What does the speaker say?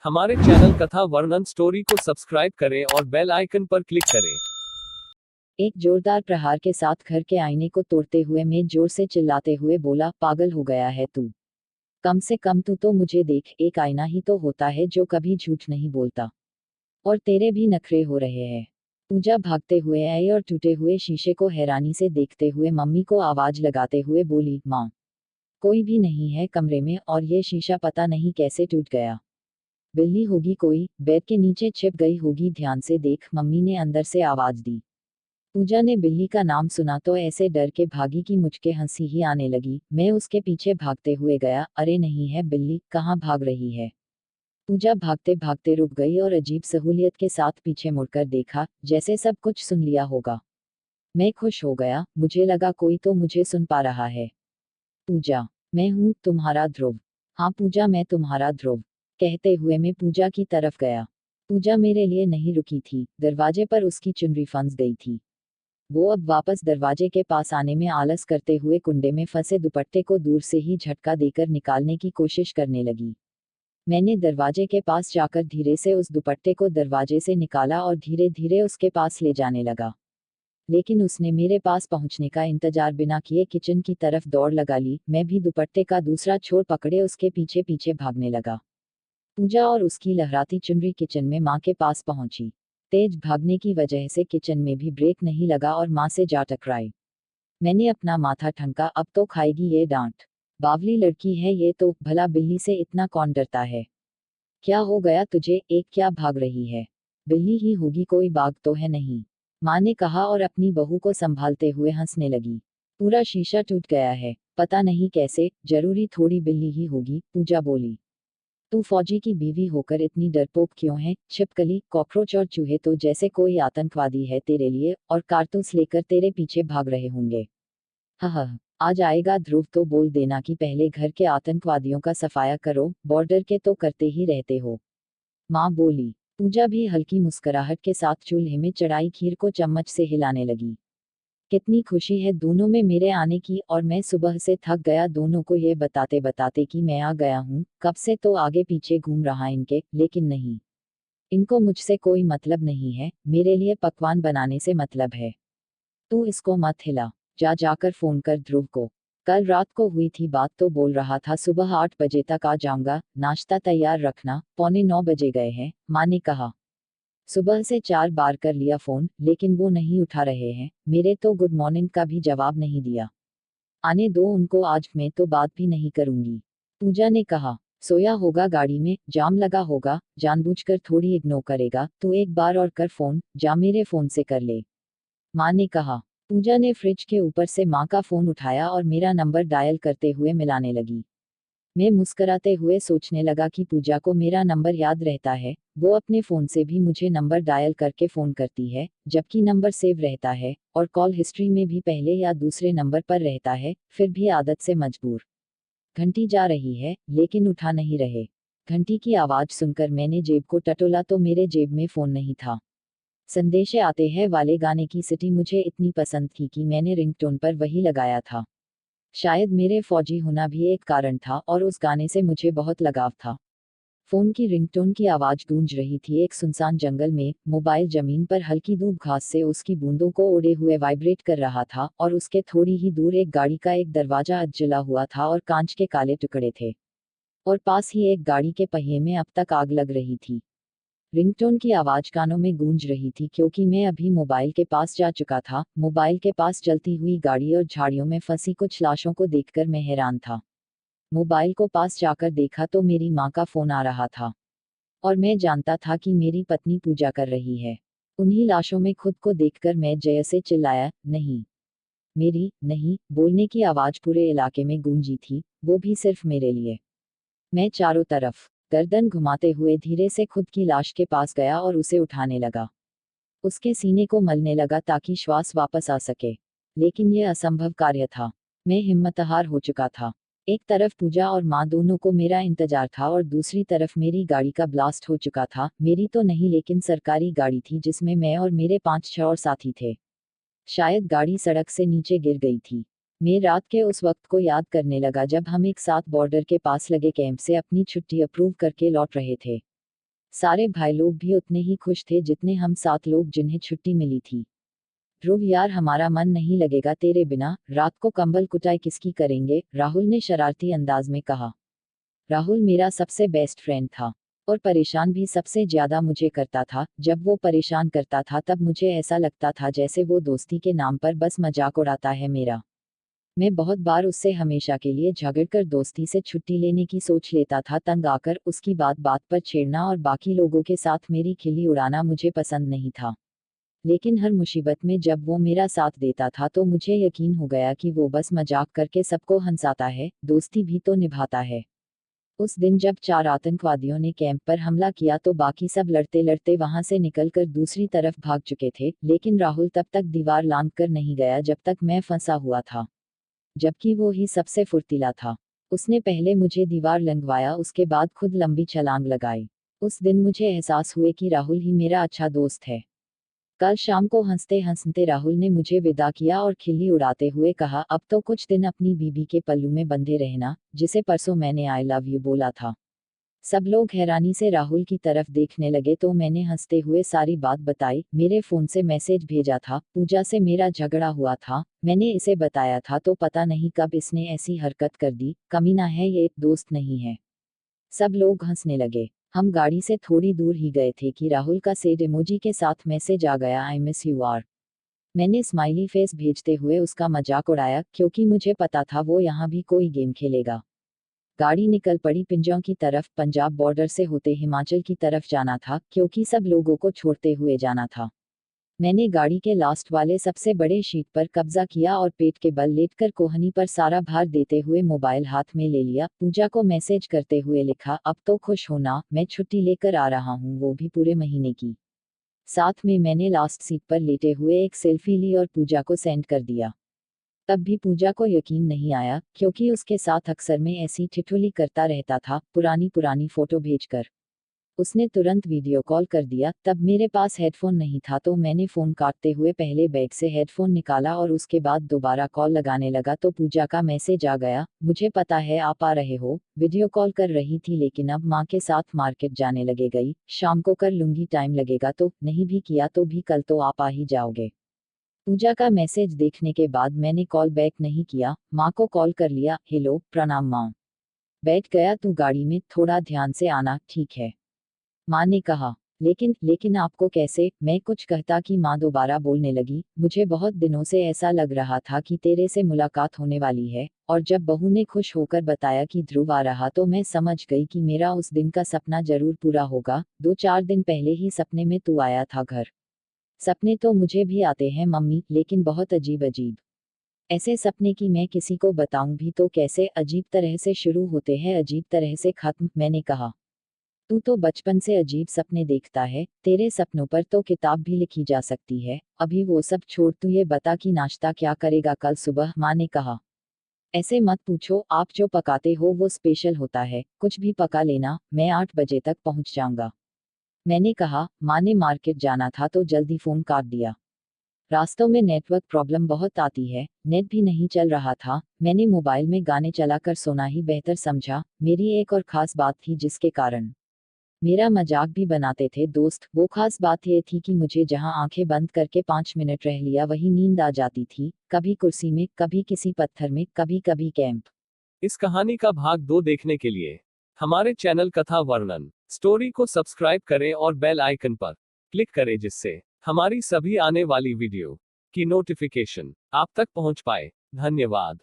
हमारे चैनल कथा वर्णन स्टोरी को सब्सक्राइब करें और बेल आइकन पर क्लिक करें। एक जोरदार प्रहार के साथ घर के आईने को तोड़ते हुए मैं जोर से चिल्लाते हुए बोला, पागल हो गया है तू? कम से कम तू तो मुझे देख, एक आईना ही तो होता है जो कभी झूठ नहीं बोलता। और तेरे भी नखरे हो रहे हैं। पूजा भागते हुए आई और टूटे हुए शीशे को हैरानी से देखते हुए मम्मी को आवाज लगाते हुए बोली, माँ, कोई भी नहीं है कमरे में और ये शीशा पता नहीं कैसे टूट गया। बिल्ली होगी कोई, बेड के नीचे छिप गई होगी, ध्यान से देख, मम्मी ने अंदर से आवाज दी। पूजा ने बिल्ली का नाम सुना तो ऐसे डर के भागी कि मुझके हंसी ही आने लगी। मैं उसके पीछे भागते हुए गया। अरे नहीं है बिल्ली, कहाँ भाग रही है? पूजा भागते भागते रुक गई और अजीब सहूलियत के साथ पीछे मुड़कर देखा, जैसे सब कुछ सुन लिया होगा। मैं खुश हो गया, मुझे लगा कोई तो मुझे सुन पा रहा है। पूजा, मैं हूँ तुम्हारा ध्रुव। हाँ पूजा, मैं तुम्हारा ध्रुव, कहते हुए मैं पूजा की तरफ गया। पूजा मेरे लिए नहीं रुकी थी, दरवाजे पर उसकी चुनरी फंस गई थी। वो अब वापस दरवाजे के पास आने में आलस करते हुए कुंडे में फंसे दुपट्टे को दूर से ही झटका देकर निकालने की कोशिश करने लगी। मैंने दरवाजे के पास जाकर धीरे से उस दुपट्टे को दरवाजे से निकाला और धीरे धीरे उसके पास ले जाने लगा। लेकिन उसने मेरे पास पहुंचने का इंतजार बिना किए किचन की तरफ दौड़ लगा ली। मैं भी दुपट्टे का दूसरा छोर पकड़े उसके पीछे पीछे भागने लगा। पूजा और उसकी लहराती चुनरी किचन में माँ के पास पहुंची। तेज भागने की वजह से किचन में भी ब्रेक नहीं लगा और माँ से जा टकराई। मैंने अपना माथा ठनका, अब तो खाएगी ये डांट। बावली लड़की है ये तो, भला बिल्ली से इतना कौन डरता है? क्या हो गया तुझे, एक क्या भाग रही है? बिल्ली ही होगी कोई, बाघ तो है नहीं, माँ ने कहा और अपनी बहू को संभालते हुए हंसने लगी। पूरा शीशा टूट गया है, पता नहीं कैसे, जरूरी थोड़ी बिल्ली ही होगी, पूजा बोली। तू फौजी की बीवी होकर इतनी डरपोक क्यों है? छिपकली, कॉकरोच और चूहे तो जैसे कोई आतंकवादी है तेरे लिए, और कारतूस लेकर तेरे पीछे भाग रहे होंगे। हाँ, आज आएगा ध्रुव तो बोल देना कि पहले घर के आतंकवादियों का सफाया करो, बॉर्डर के तो करते ही रहते हो, माँ बोली। पूजा भी हल्की मुस्कुराहट के साथ चूल्हे में चढ़ाई खीर को चम्मच से हिलाने लगी। कितनी खुशी है दोनों में मेरे आने की, और मैं सुबह से थक गया दोनों को ये बताते बताते कि मैं आ गया हूँ। कब से तो आगे पीछे घूम रहा इनके, लेकिन नहीं, इनको मुझसे कोई मतलब नहीं है, मेरे लिए पकवान बनाने से मतलब है। तू इसको मत हिला, जा जाकर फोन कर ध्रुव को। कल रात को हुई थी बात तो बोल रहा था सुबह 8 बजे तक आ जाऊंगा, नाश्ता तैयार रखना। 8:45 बजे गए हैं, माँ ने कहा। सुबह से 4 बार कर लिया फोन, लेकिन वो नहीं उठा रहे हैं, मेरे तो गुड मॉर्निंग का भी जवाब नहीं दिया। आने दो उनको, आज मैं तो बात भी नहीं करूंगी, पूजा ने कहा। सोया होगा गाड़ी में, जाम लगा होगा, जानबूझकर थोड़ी इग्नोर करेगा। तू एक बार और कर फोन, जा मेरे फोन से कर ले, माँ ने कहा। पूजा ने फ्रिज के ऊपर से माँ का फोन उठाया और मेरा नंबर डायल करते हुए मिलाने लगी। मैं मुस्कुराते हुए सोचने लगा कि पूजा को मेरा नंबर याद रहता है, वो अपने फोन से भी मुझे नंबर डायल करके फोन करती है, जबकि नंबर सेव रहता है और कॉल हिस्ट्री में भी पहले या दूसरे नंबर पर रहता है, फिर भी आदत से मजबूर। घंटी जा रही है, लेकिन उठा नहीं रहे। घंटी की आवाज सुनकर मैंने जेब को टटोला तो मेरे जेब में फोन नहीं था। संदेशे आते हैं वाले गाने की सिटी मुझे इतनी पसंद थी कि मैंने रिंगटोन पर वही लगाया था। शायद मेरे फौजी होना भी एक कारण था और उस गाने से मुझे बहुत लगाव था। फोन की रिंगटोन की आवाज गूंज रही थी एक सुनसान जंगल में। मोबाइल जमीन पर हल्की धूप घास से उसकी बूंदों को ओढ़े हुए वाइब्रेट कर रहा था और उसके थोड़ी ही दूर एक गाड़ी का एक दरवाजा जला हुआ था और कांच के काले टुकड़े थे। और पास ही एक गाड़ी के पहिए में अब तक आग लग रही थी। रिंगटोन की आवाज कानों में गूंज रही थी क्योंकि मैं अभी मोबाइल के पास जा चुका था। मोबाइल के पास जलती हुई गाड़ी और झाड़ियों में फंसी कुछ लाशों को देखकर मैं हैरान था। मोबाइल को पास जाकर देखा तो मेरी माँ का फोन आ रहा था और मैं जानता था कि मेरी पत्नी पूजा कर रही है। उन्हीं लाशों में खुद को देखकर मैं जय से चिल्लाया, नहीं, मेरी नहीं, बोलने की आवाज पूरे इलाके में गूंजी थी, वो भी सिर्फ मेरे लिए। मैं चारों तरफ गर्दन घुमाते हुए धीरे से खुद की लाश के पास गया और उसे उठाने लगा। उसके सीने को मलने लगा ताकि श्वास वापस आ सके, लेकिन यह असंभव कार्य था। मैं हिम्मतहार हो चुका था। एक तरफ पूजा और माँ दोनों को मेरा इंतजार था और दूसरी तरफ मेरी गाड़ी का ब्लास्ट हो चुका था। मेरी तो नहीं लेकिन सरकारी गाड़ी थी जिसमें मैं और मेरे 5-6 और साथी थे। शायद गाड़ी सड़क से नीचे गिर गई थी। मैं रात के उस वक्त को याद करने लगा जब हम एक साथ बॉर्डर के पास लगे कैंप से अपनी छुट्टी अप्रूव करके लौट रहे थे। सारे भाई लोग भी उतने ही खुश थे जितने हम 7 लोग जिन्हें छुट्टी मिली थी। ध्रुव यार, हमारा मन नहीं लगेगा तेरे बिना, रात को कंबल कुटाई किसकी करेंगे, राहुल ने शरारती अंदाज में कहा। राहुल मेरा सबसे बेस्ट फ्रेंड था और परेशान भी सबसे ज्यादा मुझे करता था। जब वो परेशान करता था तब मुझे ऐसा लगता था जैसे वो दोस्ती के नाम पर बस मजाक उड़ाता है मेरा। मैं बहुत बार उससे हमेशा के लिए झगड़कर दोस्ती से छुट्टी लेने की सोच लेता था। तंग आकर उसकी बात बात पर छेड़ना और बाकी लोगों के साथ मेरी खिल्ली उड़ाना मुझे पसंद नहीं था। लेकिन हर मुसीबत में जब वो मेरा साथ देता था तो मुझे यकीन हो गया कि वो बस मजाक करके सबको हंसाता है, दोस्ती भी तो निभाता है। उस दिन जब 4 आतंकवादियों ने कैंप पर हमला किया तो बाकी सब लड़ते लड़ते वहां से निकलकर दूसरी तरफ भाग चुके थे, लेकिन राहुल तब तक दीवार लांघ कर नहीं गया जब तक मैं फंसा हुआ था। जबकि वो ही सबसे फुर्तीला था। उसने पहले मुझे दीवार लंघवाया, उसके बाद खुद लंबी छलांग लगाई। उस दिन मुझे एहसास हुए कि राहुल ही मेरा अच्छा दोस्त है। कल शाम को हंसते हंसते राहुल ने मुझे विदा किया और खिल्ली उड़ाते हुए कहा, अब तो कुछ दिन अपनी बीबी के पल्लू में बंधे रहना, जिसे परसों मैंने आई लव यू बोला था। सब लोग हैरानी से राहुल की तरफ देखने लगे तो मैंने हंसते हुए सारी बात बताई। मेरे फोन से मैसेज भेजा था, पूजा से मेरा झगड़ा हुआ था, मैंने इसे बताया था तो पता नहीं कब इसने ऐसी हरकत कर दी, कमीना है ये, दोस्त नहीं है। सब लोग हंसने लगे। हम गाड़ी से थोड़ी दूर ही गए थे कि राहुल का सैड इमोजी के साथ मैसेज आ गया, आई मिस यू आर। मैंने स्माइली फेस भेजते हुए उसका मजाक उड़ाया क्योंकि मुझे पता था वो यहाँ भी कोई गेम खेलेगा। गाड़ी निकल पड़ी पिंजौं की तरफ। पंजाब बॉर्डर से होते हिमाचल की तरफ जाना था क्योंकि सब लोगों को छोड़ते हुए जाना था। मैंने गाड़ी के लास्ट वाले सबसे बड़े शीट पर कब्जा किया और पेट के बल लेटकर कोहनी पर सारा भार देते हुए मोबाइल हाथ में ले लिया। पूजा को मैसेज करते हुए लिखा, अब तो खुश होना, मैं छुट्टी लेकर आ रहा हूँ, वो भी पूरे महीने की। साथ में मैंने लास्ट सीट पर लेटे हुए एक सेल्फी ली और पूजा को सेंड कर दिया। तब भी पूजा को यकीन नहीं आया क्योंकि उसके साथ अक्सर मैं ऐसी ठिठुली करता रहता था, पुरानी पुरानी फोटो भेजकर। उसने तुरंत वीडियो कॉल कर दिया। तब मेरे पास हेडफोन नहीं था तो मैंने फोन काटते हुए पहले बैग से हेडफोन निकाला और उसके बाद दोबारा कॉल लगाने लगा तो पूजा का मैसेज आ गया, मुझे पता है आप आ रहे हो, वीडियो कॉल कर रही थी लेकिन अब माँ के साथ मार्केट जाने लगे गई, शाम को कर लूंगी, टाइम लगेगा तो, नहीं भी किया तो भी कल तो आप आ ही जाओगे। पूजा का मैसेज देखने के बाद मैंने कॉल बैक नहीं किया, माँ को कॉल कर लिया, हेलो प्रणाम माँ, बैठ गया तू गाड़ी में, थोड़ा ध्यान से आना, ठीक है, माँ ने कहा। लेकिन आपको कैसे, मैं कुछ कहता कि माँ दोबारा बोलने लगी, मुझे बहुत दिनों से ऐसा लग रहा था कि तेरे से मुलाकात होने वाली है, और जब बहू ने खुश होकर बताया कि ध्रुव आ रहा तो मैं समझ गई कि मेरा उस दिन का सपना जरूर पूरा होगा। 2-4 दिन पहले ही सपने में तू आया था घर। सपने तो मुझे भी आते हैं मम्मी, लेकिन बहुत अजीब अजीब ऐसे सपने कि मैं किसी को बताऊं भी तो कैसे, अजीब तरह से शुरू होते हैं, अजीब तरह से खत्म। मैंने कहा, तू तो बचपन से अजीब सपने देखता है, तेरे सपनों पर तो किताब भी लिखी जा सकती है। अभी वो सब छोड़, तू ये बता कि नाश्ता क्या करेगा कल सुबह, माँ ने कहा। ऐसे मत पूछो, आप जो पकाते हो वो स्पेशल होता है, कुछ भी पका लेना, मैं 8 बजे तक पहुंच जाऊंगा। मैंने कहा, माँ ने मार्केट जाना था तो जल्दी फोन काट दिया। रास्तों में नेटवर्क प्रॉब्लम बहुत आती है, नेट भी नहीं चल रहा था। मैंने मोबाइल में गाने चलाकर सोना ही बेहतर समझा। मेरी एक और खास बात थी जिसके कारण मेरा मजाक भी बनाते थे दोस्त। वो खास बात यह थी कि मुझे जहां आंखें बंद करके 5 मिनट रह लिया वहीं नींद आ जाती थी, कभी कुर्सी में, कभी किसी पत्थर में, कभी कभी कैंप। इस कहानी का भाग 2 देखने के लिए हमारे चैनल कथा वर्णन स्टोरी को सब्सक्राइब करें और बेल आइकन पर क्लिक करें जिससे हमारी सभी आने वाली वीडियो की नोटिफिकेशन आप तक पहुंच पाए। धन्यवाद।